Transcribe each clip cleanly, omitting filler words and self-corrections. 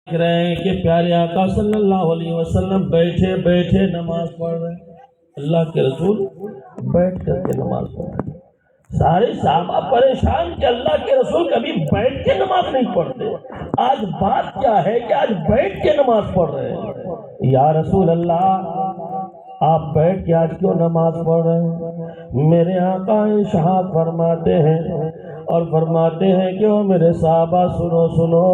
دیکھ رہے ہیں کہ پیارے آقا صلی اللہ علیہ وسلم بیٹھے بیٹھے نماز پڑھ رہے ہیں. اللہ کے رسول بیٹھ کر کے نماز پڑھ رہے ہیں. سارے صحابہ پریشان کہ اللہ کے رسول کبھی بیٹھ کے نماز نہیں پڑھتے. آج بات کیا ہے کہ آج بیٹھ کے نماز پڑھ رہے ہیں. یا رسول اللہ آپ بیٹھ کے آج کیوں نماز پڑھ رہے ہیں؟ میرے آقا ارشاد فرماتے ہیں اور فرماتے ہیں کہ وہ میرے صحابہ سنو سنو،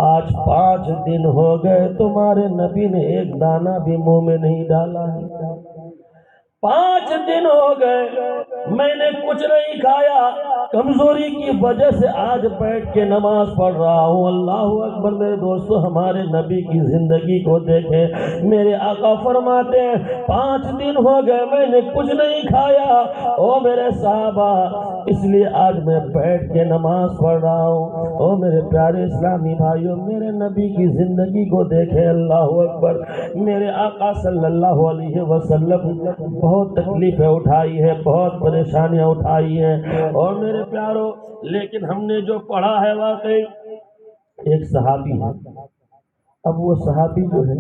آج 5 دن ہو گئے تمہارے نبی نے ایک دانہ بھی منہ میں نہیں ڈالا ہے. 5 دن ہو گئے میں نے کچھ نہیں کھایا، کمزوری کی وجہ سے آج بیٹھ کے نماز پڑھ رہا ہوں. اللہ اکبر. میرے دوستو ہمارے نبی کی زندگی کو دیکھیں. میرے آقا فرماتے ہیں 5 دن ہو گئے میں نے کچھ نہیں کھایا او میرے صحابہ، اس لیے آج میں بیٹھ کے نماز پڑھ رہا ہوں. او میرے پیارے اسلامی بھائیوں، میرے نبی کی زندگی کو دیکھیں. اللہ اکبر. میرے آقا صلی اللہ علیہ وسلم بہت تکلیفیں اٹھائی ہے، بہت پریشانیاں اٹھائی ہیں. اور میرے پیاروں لیکن ہم نے جو پڑھا ہے واقعی ایک صحابی ہے. اب وہ صحابی جو ہے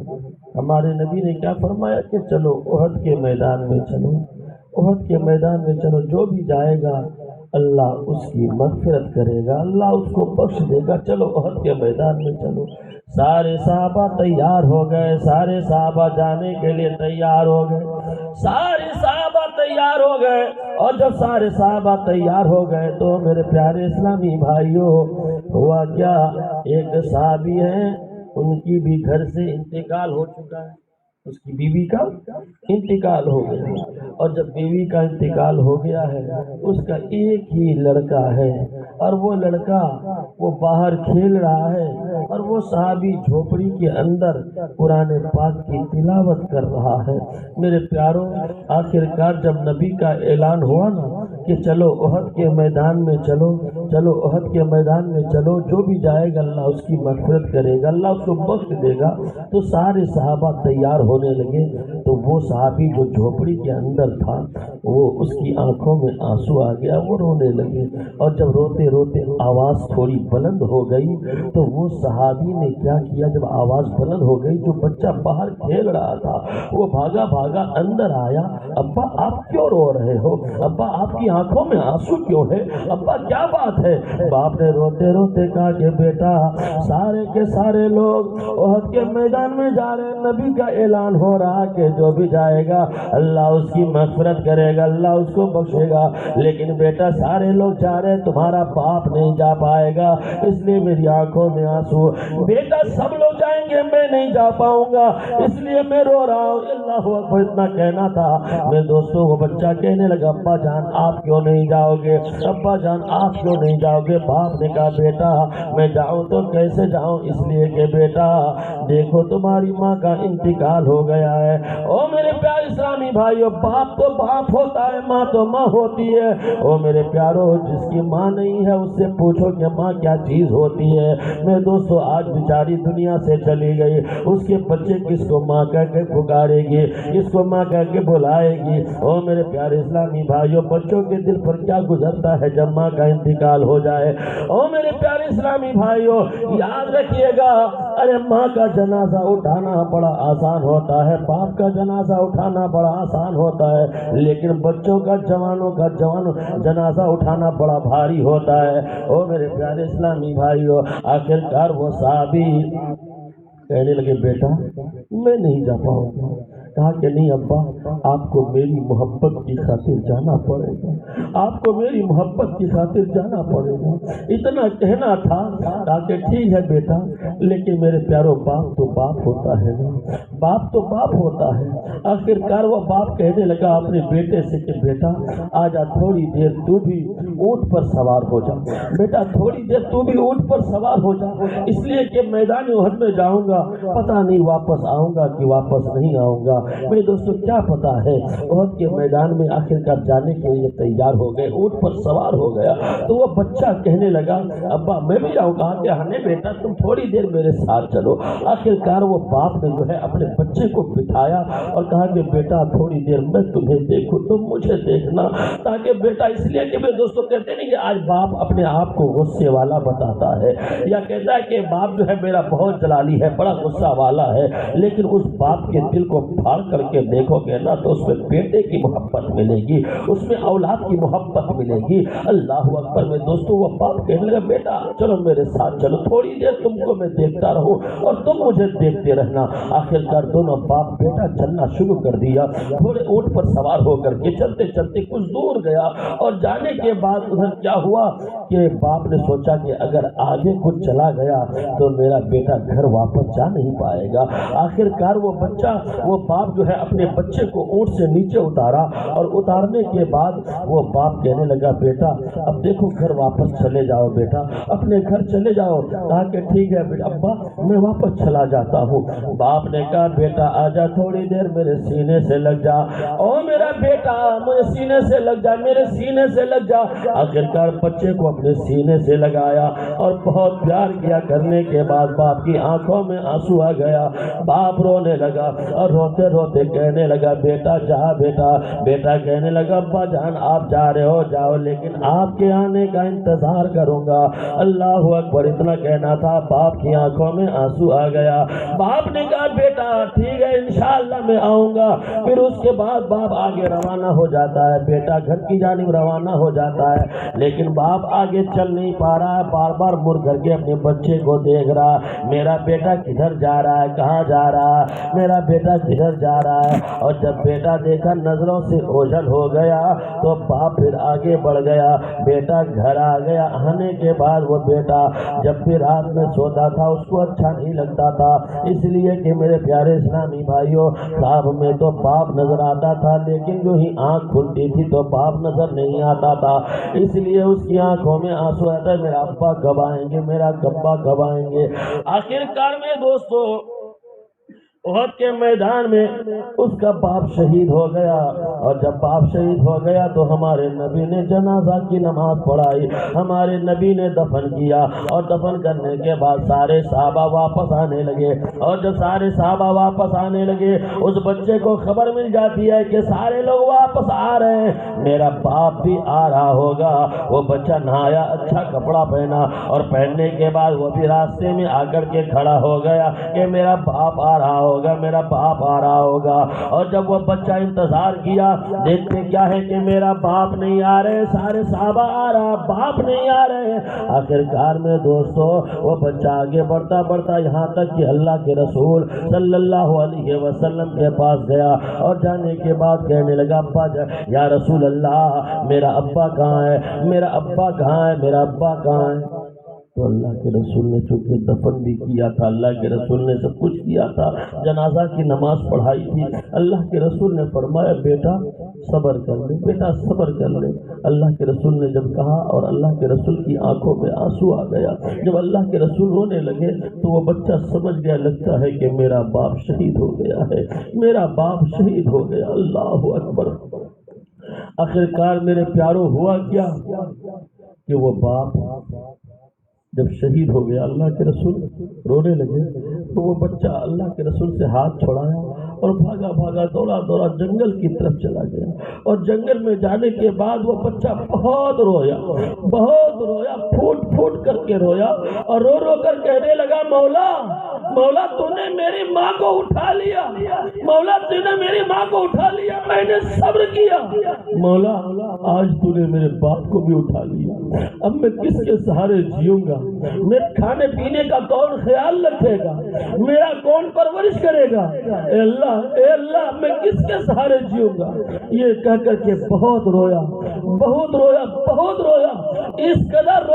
ہمارے نبی نے کیا فرمایا کہ چلو احد کے میدان میں چلو، احد کے میدان میں چلو، جو بھی جائے گا اللہ اس کی مغفرت کرے گا، اللہ اس کو بخش دے گا. چلو احد کے میدان میں چلو. سارے صحابہ تیار ہو گئے، سارے صحابہ جانے کے لیے تیار ہو گئے، سارے صحابہ تیار ہو گئے. اور جب سارے صحابہ تیار ہو گئے تو میرے پیارے اسلامی بھائیوں ہوا کیا، ایک صحابی ہیں ان کی بھی گھر سے انتقال ہو چکا ہے، اس کی بیوی کا انتقال ہو گیا. اور جب بیوی کا انتقال ہو گیا ہے اس کا ایک ہی لڑکا ہے، اور وہ لڑکا وہ باہر کھیل رہا ہے اور وہ صحابی جھوپڑی کے اندر قرآن پاک کی تلاوت کر رہا ہے. میرے پیاروں آخر کار جب نبی کا اعلان ہوا نا کہ چلو احد کے میدان میں چلو، چلو احد کے میدان میں چلو، جو بھی جائے گا اللہ اس کی مغفرت کرے گا، اللہ اس کو بخش دے گا، تو سارے صحابہ تیار ہونے لگے. تو وہ صحابی جو جھوپڑی کے اندر تھا وہ اس کی آنکھوں میں آنسو آ گیا، وہ رونے لگے. اور جب روتے روتے آواز تھوڑی بلند ہو گئی تو وہ صحابی نے کیا کیا، جب آواز بلند ہو گئی جو بچہ باہر کھیل رہا تھا وہ بھاگا بھاگا اندر آیا. ابا آپ کیوں رو رہے ہو؟ ابا آپ کی آنکھوں میں آنسو کیوں ہے؟ ابا کیا بات ہے؟ باپ نے روتے روتے کہا کہ بیٹا سارے کے سارے لوگ احد کے میدان میں جا رہے ہیں، نبی کا اعلان ہو رہا کہ جو بھی جائے گا اللہ اس کی مغفرت کرے گا، اللہ اس کو بخشے گا. لیکن بیٹا سارے لوگ جا رہے ہیں، تمہارا باپ نہیں جا پائے گا، اس لیے میری آنکھوں میں آنسو. بیٹا سب لوگ جائیں گے میں نہیں جا پاؤں گا اس لیے میں رو رہا ہوں. اللہ اکبر. اتنا کہنا تھا میرے دوستوں وہ بچہ کہنے لگا ابا جان آپ کیوں نہیں جاؤ گے؟ ابا جان آپ کیوں نہیں جاؤ گے؟ باپ نے کہا بیٹا میں جاؤں تو کیسے جاؤں، اس لیے کہ بیٹا دیکھو تمہاری ماں کا انتقال ہو گیا ہے. او میرے پیارے اسلامی بھائیو، باپ تو باپ ہوتا ہے، ماں تو ماں ہوتی ہے. او میرے پیارو جس کی ماں نہیں ہے اس سے پوچھو کہ ماں کیا چیز ہوتی ہے. میرے دوستو آج بیچاری دنیا سے چلی گئی، اس کے بچے کس کو ماں کہہ کے پکارے گی، کس کو ماں کہہ کے بلائے گی؟ او میرے پیارے اسلامی بھائیو بچوں کے دل پر کیا گزرتا ہے جب ماں کا انتقال ہو جائے. او میرے پیارے اسلامی بھائیو یاد رکھیے گا، ارے ماں کا جنازہ اٹھانا بڑا آسان ہوتا ہے، باپ کا جنازہ اٹھانا بڑا آسان ہوتا ہے، لیکن بچوں کا جوانوں کا جنازہ اٹھانا بڑا بھاری ہوتا ہے. او میرے پیارے اسلامی بھائیو آخر کار وہ صحابی کہنے لگے بیٹا میں نہیں جا پاؤں گا. کہا کہ نہیں ابا آپ کو میری محبت کی خاطر جانا پڑے گا، آپ کو میری محبت کی خاطر جانا پڑے گا. اتنا کہنا تھا. کہا کہ ٹھیک ہے بیٹا، لیکن میرے پیارو باپ تو باپ ہوتا ہے نا، باپ تو باپ ہوتا ہے. آخر کار وہ باپ کہنے لگا اپنے بیٹے سے کہ بیٹا آجا تھوڑی دیر تو بھی اونٹ پر سوار ہو جا، بیٹا تھوڑی دیر تو بھی اونٹ پر سوار ہو جا، اس لیے کہ میدان احد میں جاؤں گا پتہ نہیں واپس آؤں گا کہ واپس نہیں آؤں گا. मेरे दोस्तों क्या पता है, उहद के मैदान में आखिरकार जाने के लिए तैयार हो गए, ऊंट पर सवार हो गया तो वो बच्चा कहने लगा अब्बा मैं भी जाऊँ। कहा कि हने बेटा तुम थोड़ी देर मेरे साथ चलो। आखिरकार वो बाप ने जो है अपने बच्चे को बिठाया और कहा कि बेटा थोड़ी देर मैं तुम्हें देखूं, तुम मुझे देखना। ताकि बेटा इसलिए कि मेरे दोस्तों कहते नहीं कि आज बाप अपने आप को गुस्से वाला बताता है या कहता है कि बाप जो है मेरा बहुत जलाली है, बड़ा गुस्सा वाला है, लेकिन उस बाप के दिल को फाड़ करके देखोगे ना तो उसमें बेटे की मोहब्बत मिलेगी, उसमें औलाद की मोहब्बत मिलेगी। अल्लाह अकबर। में दोस्तों वो बाप कहने लगा बेटा चलो मेरे साथ चलो, थोड़ी देर तुमको मैं देखता रहूं और तुम मुझे देखते रहना। आखिरकार दोनों बाप बेटा चलना शुरू कर दिया। थोड़े ऊंट पर सवार होकर के चलते चलते कुछ दूर गया और जाने के बाद उधर क्या हुआ कि बाप ने सोचा कि अगर आगे कुछ चला गया तो मेरा बेटा घर वापस जा नहीं पाएगा। आखिरकार वो बाप जो है अपने बच्चे को ऊंट से नीचे उतारा और उतारने के बाद वो बाप कहने लगा बेटा अब देखो घर वापस चले जाओ, बेटा अपने घर चले जाओ। कहा कि ठीक है बेटा अब्बा मैं वापस चला जाता हूँ। बाप ने कहा बेटा आजा थोड़ी देर मेरे सीने से लग जा, ओ मेरा बेटा मुझे सीने से लग जा, मेरे सीने से लग जा। आखिरकार बच्चे को अपने सीने से लगाया और बहुत प्यार किया करने के बाद बाप की आंखों में आंसू आ गया। बाप रोने लगा और रोते रोते कहने लगा बेटा जा बेटा। बेटा कहने लगा अब्बा जान आप जा रहे हो जाओ, लेकिन आपके आने का इंतजार करूंगा। अल्लाह अकबर। इतना कहना था बाप की आंखों में आंसू आ गया। बाप ने कहा बेटा ठीक है इंशाअल्लाह मैं आऊंगा। फिर उसके बाद बाप आगे रवाना हो जाता है, बेटा घर की जानिब रवाना हो जाता है, लेकिन बाप आगे चल नहीं पा रहा है, बार बार मुड़ करके अपने बच्चे को देख रहा, मेरा बेटा किधर जा रहा है, कहाँ जा रहा है, मेरा बेटा किधर जा रहा है। और जब बेटा देखा नजरों से ओझल हो गया तो बाप फिर आगे बढ़ गया। बेटा घर आ गया। आने के बाद वो बेटा जब भी रात में सोता था उसको अच्छा नहीं लगता था, इसलिए कि मेरे प्यारे इस्लामी भाइयों साहब में तो बाप नजर आता था, लेकिन जो ही आंख खुलती थी तो बाप नजर नहीं आता था, इसलिए उसकी आंखों में आंसू आता है, मेरा अब्बा कब आएंगे, मेरा अब्बा कब आएंगे। आखिरकार में दोस्तों उहद के मैदान में उसका बाप शहीद हो गया। और जब बाप शहीद हो गया तो हमारे नबी ने जनाजा की नमाज पढ़ाई, हमारे नबी ने दफन किया और दफन करने के बाद सारे सहाबा वापस आने लगे। और जब सारे सहाबा वापस आने लगे उस बच्चे को खबर मिल जाती है कि सारे लोग वापस आ रहे हैं, मेरा बाप भी आ रहा होगा। वो बच्चा नहाया, अच्छा कपड़ा पहना और पहनने के बाद वो भी रास्ते में आकर के खड़ा हो गया कि मेरा बाप आ रहा होगा, मेरा बाप आ रहा होगा। और जब वो बच्चा इंतजार किया, देखते क्या है कि मेरा बाप नहीं आ रहे, सारे सहाबा आ रहा, बाप नहीं आ रहे। आखिरकार में दोस्तों वो बच्चा आगे बढ़ता बढ़ता यहाँ तक कि अल्लाह के रसूल सल्लल्लाहु अलैहि वसल्लम के पास गया और जाने के बाद कहने लगा अब्बा या रसूल अल्लाह मेरा अब्बा कहाँ है, मेरा अब्बा कहाँ है, मेरा अब्बा कहाँ है। तो अल्लाह के रसूल ने चूंकि दफन भी किया था, अल्लाह के रसूल ने सब कुछ किया था, जनाजा की नमाज पढ़ाई थी, अल्लाह के रसूल ने फरमाया बेटा सब्र कर ले, बेटा सब्र कर ले। अल्लाह के रसूल ने जब कहा और अल्लाह के रसूल की आंखों में आंसू आ गया, जब अल्लाह के रसूल रोने लगे तो वो बच्चा समझ गया, लगता है कि मेरा बाप शहीद हो गया है, मेरा बाप शहीद हो गया। अल्लाह अकबर। आखिरकार मेरे प्यारों हुआ क्या कि वो बाप जब शहीद हो गया, अल्लाह के रसूल रोने लगे तो वो बच्चा अल्लाह के रसूल से हाथ छुड़ाया और भागा भागा दौड़ा दौड़ा जंगल की तरफ चला गया। और जंगल में जाने के बाद वो बच्चा बहुत रोया, फूट फूट करके रोया और रो रो कर कहने लगा मौला मौला तूने मेरी माँ को उठा लिया, मौला तूने मेरी माँ को उठा लिया, मैंने सब्र किया, मौला आज तूने मेरे बाप को भी उठा लिया, अब मैं किसके सहारे जीऊंगा, मेरे खाने पीने का कौन ख्याल रखेगा, मेरा कौन परवरिश करेगा, ए अल्लाह मैं किसके सहारे जीऊंगा। ये कह करके बहुत रोया, बहुत रोया, बहुत रोया, इस कदर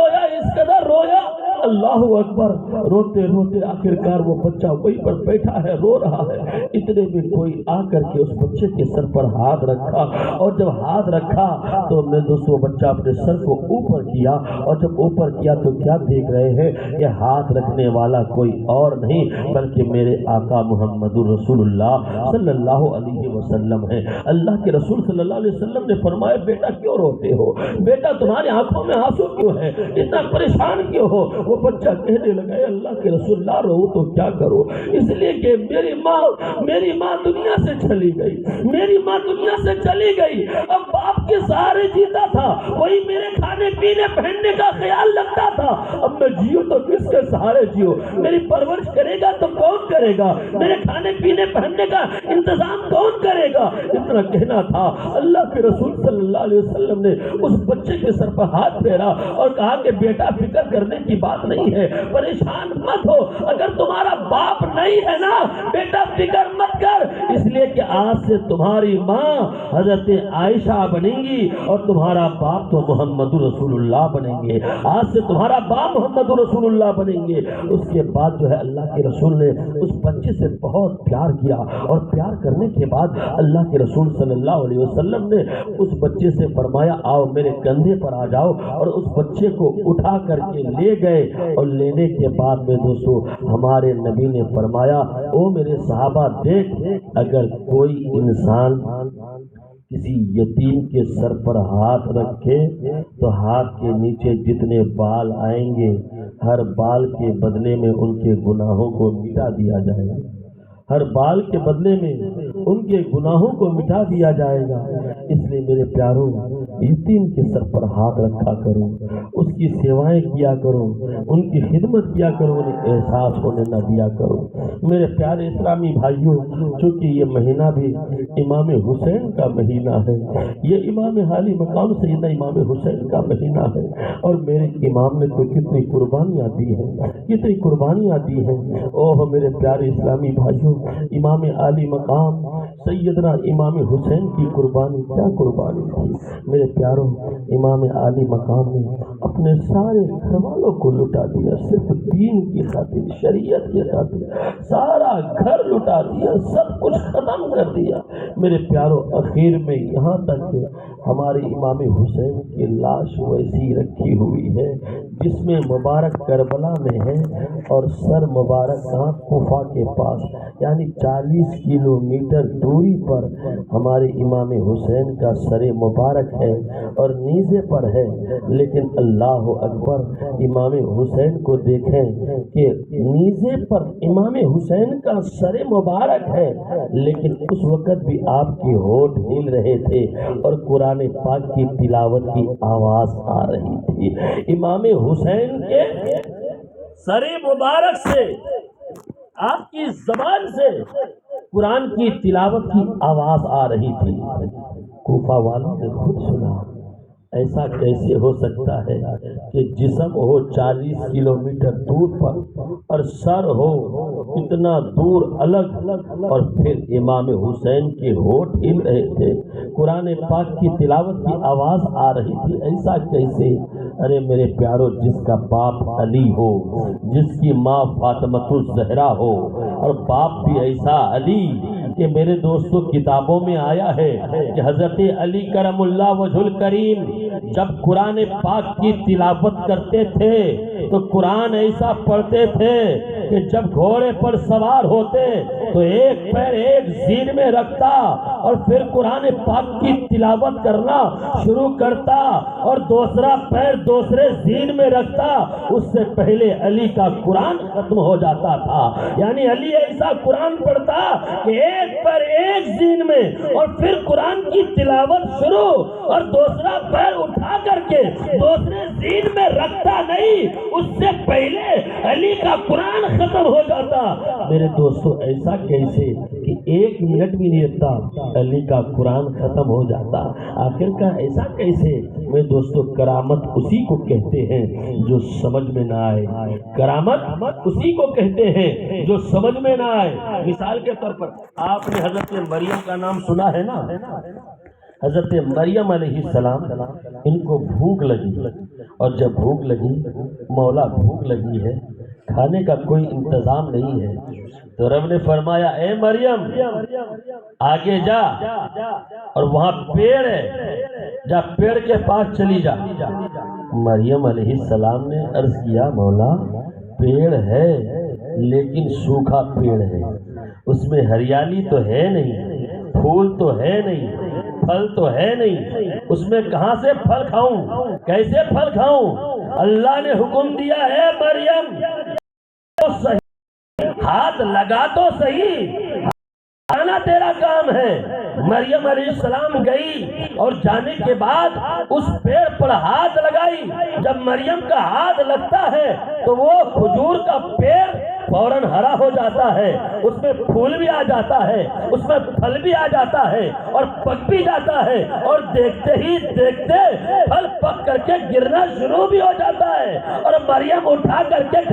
रोया अल्लाह अकबर। रोते रोते आखिरकार वो बच्चा वहीं पर बैठा है, रो रहा है। इतने में कोई आकर के उस बच्चे के सर पर हाथ रखा, और जब हाथ रखा तो मैं दोस्तों बच्चा अपने सर को ऊपर किया, और जब ऊपर किया तो क्या देख रहे हैं, ये हाथ रखने वाला कोई और नहीं बल्कि मेरे आका मुहम्मदुर रसूलुल्लाह सल्लल्लाहु अलैहि वसल्लम है। अल्लाह के रसूल सल्लल्लाहु अलैहि वसल्लम ने फरमाया, बेटा क्यों रोते हो, बेटा तुम्हारे आंखों में आंसू क्यों है, इतना परेशान क्यों हो। वो बच्चा कहने लगा, अल्लाह के रसूल ना रो तो क्या करो, इसलिए कि मेरी माँ दुनिया से चली गई, मेरी माँ दुनिया से चली गई। अब बाप के सहारे जीता था, वही मेरे खाने पीने पहनने का ख्याल रखता था। अब मैं जियो तो किसके सहारे जियो, मेरी परवरिश करेगा तो कौन करेगा, मेरे खाने पीने पहनने का इंतजाम कौन करेगा। इतना कहना था। अल्लाह के रसूल सल्लल्लाहु अलैहि वसल्लम ने उस बच्चे के सर पर हाथ फेरा और कहा कि बेटा फिक्र करने की बात नहीं है, परेशान मत हो, अगर तुम्हारा बाप नहीं है ना बेटा फिक्र मत कर, इसलिए कि आज से तुम्हारी माँ हजरत आयशा बनेंगी और तुम्हारा बाप तो मोहम्मद रसूलुल्लाह बनेंगे, आज से तुम्हारा बाप मोहम्मद रसूलुल्लाह बनेंगे। उसके बाद जो है अल्लाह के रसूल ने उस बच्चे से बहुत प्यार किया, और प्यार करने के बाद अल्लाह के रसूल सल्लल्लाहु अलैहि वसल्लम ने उस बच्चे से फरमाया, आओ मेरे कंधे पर आ जाओ, और उस बच्चे को उठा करके ले गए। और लेने के बाद में दोस्तों हमारे नबी ने फरमाया, ओ मेरे सहाबा देख, अगर कोई इंसान किसी यतीम के सर पर हाथ रखे तो हाथ के नीचे जितने बाल आएंगे हर बाल के बदले में उनके गुनाहों को मिटा दिया जाएगा, हर बाल के बदले में उनके गुनाहों को मिटा दिया जाएगा। इसलिए मेरे प्यारों, यतीम के सर पर हाथ रखा करो, उसकी सेवाएं किया करो, उनकी खिदमत किया करो, उन्हें एहसास होने न दिया करो। मेरे प्यारे इस्लामी भाइयों, चूंकि ये महीना भी इमाम हुसैन का महीना है, ये इमाम हाली मकाम सैयदना इमाम हुसैन का महीना है, और मेरे इमाम ने तो कितनी कुर्बानियाँ दी हैं, कितनी कुर्बानियाँ दी हैं। ओह मेरे प्यारे इस्लामी भाइयों, इमाम आली मकाम सैयदना इमाम हुसैन की कुर्बानी क्या कुर्बानी थी। मेरे प्यारों, इमाम आली मकाम ने अपने सारे घर वालों को लुटा दिया, सिर्फ दीन की खातिर, शरीयत की खातिर सारा घर लुटा दिया, सब कुछ खत्म कर दिया। मेरे प्यारों, आखिर में यहाँ तक कि हमारे इमाम हुसैन की लाश वैसी रखी हुई है जिसमें मुबारक करबला में है और सर मुबारक कहाँ, कुफा के पास, यानी 40 किलोमीटर दूरी पर हमारे इमाम हुसैन का सर मुबारक है और नीज़े पर है। लेकिन अल्लाह अकबर, इमाम हुसैन को देखें कि नीज़े पर इमाम हुसैन का सर मुबारक है, लेकिन उस वक़्त भी आपके होठ हिल रहे थे और कुरान पाक की तिलावत की आवाज़ आ रही थी। इमाम हुसैन के सर मुबारक से, आपकी ज़बान से कुरान की तिलावत की आवाज़ आ रही थी। कूफा वालों ने खुद सुना, ऐसा कैसे हो सकता है कि जिस्म हो 40 किलोमीटर दूर पर और सर हो इतना दूर अलग, और फिर इमाम हुसैन के होठ हिल रहे थे, कुरान पाक की तिलावत की आवाज़ आ रही थी, ऐसा कैसे। अरे मेरे प्यारों, जिसका बाप अली हो, जिसकी माँ फातिमतुज़ ज़हरा हो, और बाप भी ऐसा अली कि मेरे दोस्तों किताबों में आया है कि हज़रत अली करमुल्लाह वजहुल करीम जब कुरान पाक की तिलावत करते थे तो कुरान ऐसा पढ़ते थे कि जब घोड़े पर सवार होते तो एक पैर एक ज़ीन में रखता और फिर कुरान पाक की तिलावत करना शुरू करता और दूसरा पैर दूसरे ज़ीन में रखता। उससे पहले अली का कुरान खत्म हो जाता था, यानी अली ऐसा कुरान पढ़ता कि एक पैर एक ज़ीन में और फिर कुरान की तिलावत शुरू, और दूसरा पैर उठा करके दूसरे ज़ीन में रखता नहीं, उससे पहले अली का कुरान खत्म हो जाता। मेरे दोस्तों, ऐसा कैसे कि 1 मिनट भी नहीं लगता अली का कुरान खत्म हो जाता। आखिर का ऐसा कैसे। मेरे दोस्तों, करामत उसी को कहते हैं जो समझ में ना आए, करामत उसी को कहते हैं जो समझ में ना आए। मिसाल के तौर पर आपने हजरत मरियम का नाम सुना है ना। हजरत मरियम अलैहिस्सलाम, इनको भूख लगी اور جب بھوک لگی، مولا بھوک لگی ہے، کھانے کا کوئی انتظام نہیں ہے، تو رب نے فرمایا اے مریم آگے جا، اور وہاں پیڑ ہے، جا پیڑ کے پاس چلی جا۔ مریم علیہ السلام نے عرض کیا مولا پیڑ ہے لیکن سوکھا پیڑ ہے، اس میں ہریالی تو ہے نہیں، پھول تو ہے نہیں، پھل تو ہے نہیں، اس میں کہاں سے پھل کھاؤں، کیسے پھل کھاؤں؟ اللہ نے حکم دیا ہے مریم تو صحیح، ہاتھ لگا تو صحیح، آنا تیرا کام ہے۔ مریم علیہ السلام گئی اور جانے کے بعد اس پیڑ پر ہاتھ لگائی۔ جب مریم کا ہاتھ لگتا ہے تو وہ کھجور کا پیڑ فوراً ہرا ہو جاتا ہے، اس میں پھول بھی آ جاتا ہے، اس میں پھل بھی آ جاتا ہے اور پک بھی جاتا ہے، اور دیکھتے ہی دیکھتے پھل پک کر کے گرنا شروع بھی ہو جاتا ہے، اور مریم اٹھا کر کے